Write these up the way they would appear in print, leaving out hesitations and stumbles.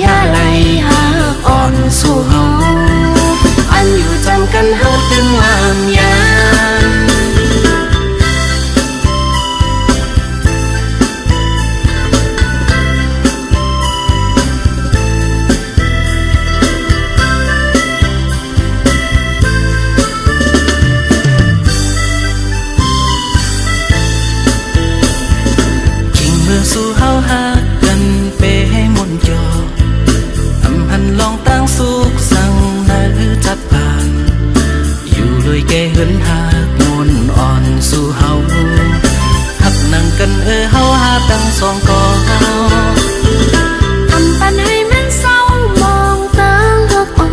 ยาไลหาอ่อนสู่เฮาอันอยู่จำกันเฮาตึงงามยามสู่เฮาหากันเปให้มนจออำหันลองตั้งสุขสั่งนาจัดผ่านอยู่เลยแกเหินหากมนอ่อนสู่เฮาหักนั่งกันเฮาหาตั้งสองกออำปันให้มันเศร้ามองตั้งหักอ่อ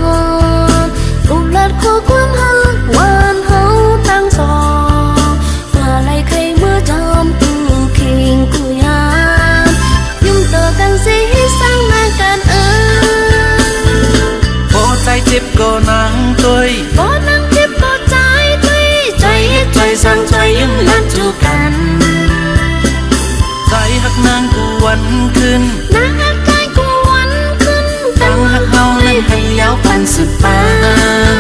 นรูปเลิศคู่ความหักหวานเฮาตั้งสองเมื่อไรใครเมื่อจอมตูคิงกูยากันสิสร้างมากันพอใจเจ็บก็นั่งตัวพอนั่งเจ็บก็ใจตุยใจใจสร้างใจยิ้มลัดจูกันใจหักนางกูวันขึ้นนางหักใจกูวันขึ้นตั้งหักเฮานั้นให้ยาวพันสุดปาน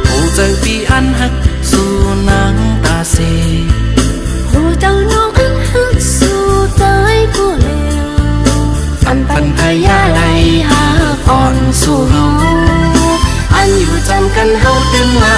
โอ้ใจปีอันหักสู่นางตาเสโอ้เจ้าน้องอันหักสู่ใจกูเลปันพยาไลหาอ่อนสู่เฮาอันอยู่จำกันเฮาตึงงา